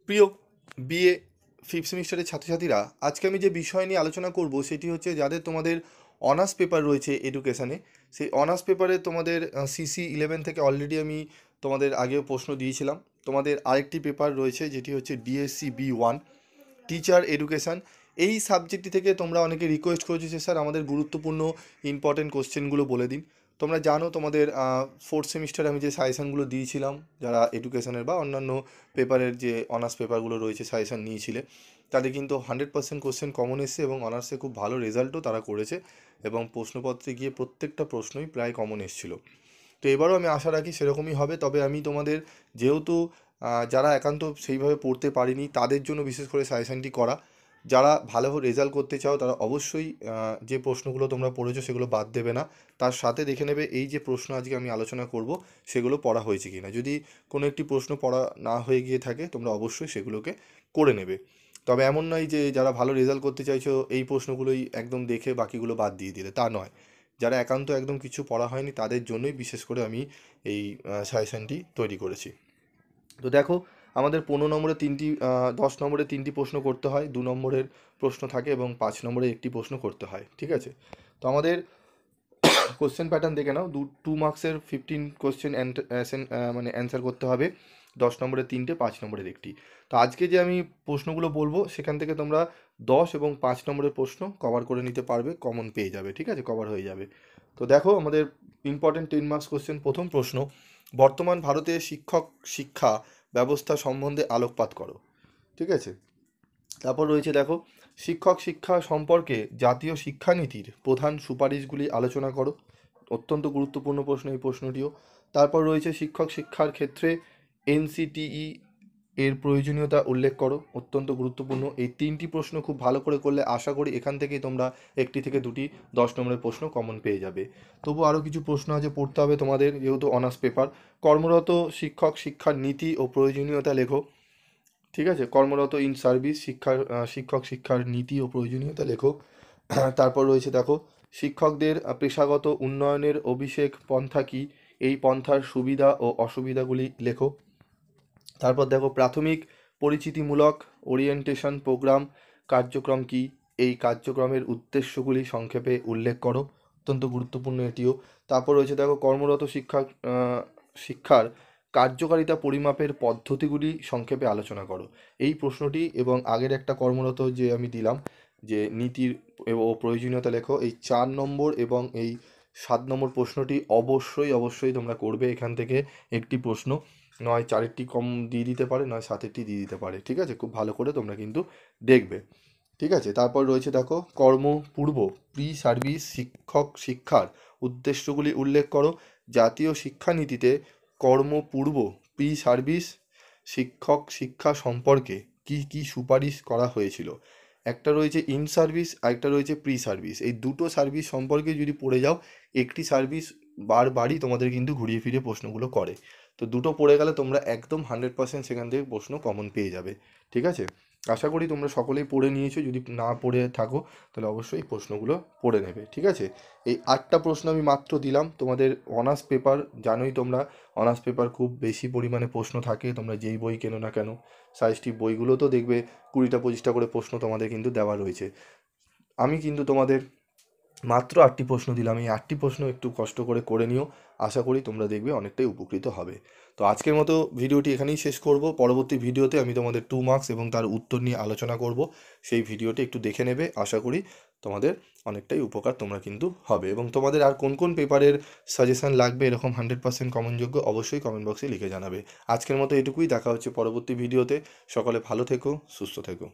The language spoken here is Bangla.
প্রিয় বিএ ফিফথ সেমিস্টারের ছাত্রছাত্রীরা, আজকে আমি যে বিষয় নিয়ে আলোচনা করব সেটি হচ্ছে যাদের তোমাদের অনার্স পেপার রয়েছে এডুকেশানে, সেই অনার্স পেপারে তোমাদের CC11 থেকে অলরেডি আমি তোমাদের আগেও প্রশ্ন দিয়েছিলাম। তোমাদের আরেকটি পেপার রয়েছে যেটি হচ্ছে DSC B1 টিচার এডুকেশান। এই সাবজেক্টটি থেকে তোমরা অনেকে রিকোয়েস্ট করেছো যে স্যার আমাদের গুরুত্বপূর্ণ ইম্পর্টেন্ট কোশ্চেনগুলো বলে দিন। তোমরা জানো তোমাদের ফোর্থ সেমিস্টারে আমি যে সাজেশানগুলো দিয়েছিলাম, যারা এডুকেশনের বা অন্যান্য পেপারের যে অনার্স পেপারগুলো রয়েছে সাজেশান নিয়েছিলে, তাদের কিন্তু 100% কোশ্চেন কমন এসছে এবং অনার্সে খুব ভালো রেজাল্টও তারা করেছে এবং প্রশ্নপত্রে গিয়ে প্রত্যেকটা প্রশ্নই প্রায় কমন এসেছিলো। তো এবারও আমি আশা রাখি সেরকমই হবে, তবে আমি তোমাদের যেহেতু যারা একান্ত সেইভাবে পড়তে পারিনি তাদের জন্য বিশেষ করে সাজেশানটি করা। যারা ভালো রেজাল্ট করতে চাও তারা অবশ্যই যে প্রশ্নগুলো তোমরা পড়েছো সেগুলো বাদ দেবে না, তার সাথে দেখে নেবে এই যে প্রশ্ন আজকে আমি আলোচনা করব সেগুলো পড়া হয়েছে কি না। যদি কোনো একটি প্রশ্ন পড়া না হয়ে গিয়ে থাকে তোমরা অবশ্যই সেগুলোকে করে নেবে। তবে এমন নয় যে যারা ভালো রেজাল্ট করতে চাইছো এই প্রশ্নগুলোই একদম দেখে বাকিগুলো বাদ দিয়ে দিলে, তা নয়। যারা একান্ত একদম কিছু পড়া হয়নি তাদের জন্যই বিশেষ করে আমি এই সাজেশানটি তৈরি করেছি। তো দেখো, আমাদের 15 নম্বরে 3টি 10 নম্বরে 3টি প্রশ্ন করতে হয়, 2 নম্বরের প্রশ্ন থাকে এবং 5 নম্বরে একটি প্রশ্ন করতে হয়, ঠিক আছে? তো আমাদের কোশ্চেন প্যাটার্ন দেখে নাও, 2 মার্কসের 15 কোশ্চেন মানে অ্যান্সার করতে হবে, 10 নম্বরের 3টে, 5 নম্বরের একটি। তো আজকে যে আমি প্রশ্নগুলো বলবো সেখান থেকে তোমরা 10 এবং 5 নম্বরের প্রশ্ন কভার করে নিতে পারবে, কমন পেয়ে যাবে, ঠিক আছে? কভার হয়ে যাবে। তো দেখো, আমাদের ইম্পর্টেন্ট 10 মার্কস কোশ্চেন। প্রথম প্রশ্ন, বর্তমান ভারতের শিক্ষা ব্যবস্থা সম্বন্ধে আলোকপাত করো, ঠিক আছে? তারপর রয়েছে দেখো, শিক্ষা সম্পর্কে জাতীয় শিক্ষানীতির প্রধান সুপারিশগুলি আলোচনা করো। অত্যন্ত গুরুত্বপূর্ণ প্রশ্ন এই প্রশ্নটিও। তারপর রয়েছে শিক্ষার ক্ষেত্রে NCTE এর প্রয়োজনীয়তা উল্লেখ করো, অত্যন্ত গুরুত্বপূর্ণ। এই 3টি প্রশ্ন খুব ভালো করে করলে আশা করি এখান থেকেই তোমরা একটি থেকে দুটি 10 নম্বরের প্রশ্ন কমন পেয়ে যাবে। তবু আরও কিছু প্রশ্ন আছে পড়তে হবে তোমাদের, যেহেতু অনার্স পেপার। কর্মরত শিক্ষার নীতি ও প্রয়োজনীয়তা লেখো, ঠিক আছে? কর্মরত ইন সার্ভিস শিক্ষার নীতি ও প্রয়োজনীয়তা লেখো। তারপর রয়েছে দেখো, শিক্ষকদের পেশাগত উন্নয়নের অভিষেক পন্থা কী, এই পন্থার সুবিধা ও অসুবিধাগুলি লেখো। তারপর দেখো, প্রাথমিক পরিচিতিমূলক ওরিয়েন্টেশন প্রোগ্রাম কার্যক্রম কী, এই কার্যক্রমের উদ্দেশ্যগুলি সংক্ষেপে উল্লেখ করো, অত্যন্ত গুরুত্বপূর্ণ এটিও। তারপর রয়েছে দেখো, কর্মরত শিক্ষার কার্যকারিতা পরিমাপের পদ্ধতিগুলি সংক্ষেপে আলোচনা করো। এই প্রশ্নটি এবং আগের একটা কর্মরত যে আমি দিলাম যে নীতির ও প্রয়োজনীয়তা লেখো, এই 4 নম্বর এবং এই 7 নম্বর প্রশ্নটি অবশ্যই তোমরা করবে। এখান থেকে একটি প্রশ্ন নয় 4এরটি কম দিয়ে দিতে পারে, নয় 7এরটি দিয়ে দিতে পারে, ঠিক আছে? খুব ভালো করে তোমরা কিন্তু দেখবে, ঠিক আছে? তারপর রয়েছে দেখো, কর্মপূর্ব প্রি সার্ভিস শিক্ষার উদ্দেশ্যগুলি উল্লেখ করো। জাতীয় শিক্ষানীতিতে কর্মপূর্ব প্রি সার্ভিস শিক্ষা সম্পর্কে কি কি সুপারিশ করা হয়েছিল? একটা রয়েছে ইন সার্ভিস, আরেকটা রয়েছে প্রি সার্ভিস। এই দুটো সার্ভিস সম্পর্কে যদি পড়ে যাও, একটি সার্ভিস বারবারই তোমাদের কিন্তু ঘুরিয়ে ফিরিয়ে প্রশ্নগুলো করে। তো দুটো পড়ে গেলে তোমরা একদম 100% সেখান থেকে প্রশ্ন কমন পেয়ে যাবে, ঠিক আছে? আশা করি তোমরা সকলেই পড়ে নিয়েছো, যদি না পড়ে থাকো তাহলে অবশ্যই প্রশ্নগুলো পড়ে নেবে, ঠিক আছে? এই 8টা প্রশ্ন আমি মাত্র দিলাম তোমাদের অনার্স পেপার। জানোই তোমরা অনার্স পেপার খুব বেশি পরিমাণে প্রশ্ন থাকে, তোমরা যেই বই কেনো না কেন সাজেস্টিভ বইগুলো তো দেখবে 20টা 25টা করে প্রশ্ন তোমাদের কিন্তু দেওয়া রয়েছে। আমি কিন্তু তোমাদের মাত্র 8টি প্রশ্ন দিলাম, এই 8টি প্রশ্ন একটু কষ্ট করে নিও, আশা করি তোমরা দেখবে অনেকটাই উপকৃত হবে। তো আজকের মতো ভিডিওটি এখানেই শেষ করব। পরবর্তী ভিডিওতে আমি তোমাদের 2 মার্কস এবং তার উত্তর নিয়ে আলোচনা করব, সেই ভিডিওটি একটু দেখে নেবে। আশা করি তোমাদের অনেকটাই উপকার তোমরা কিন্তু হবে। এবং তোমাদের আর কোন কোন পেপারের সাজেশান লাগবে এরকম 100% কমনযোগ্য, অবশ্যই কমেন্ট বক্সে লিখে জানাবে। আজকের মতো এটুকুই, দেখা হচ্ছে পরবর্তী ভিডিওতে। সকলে ভালো থেকো, সুস্থ থেকো।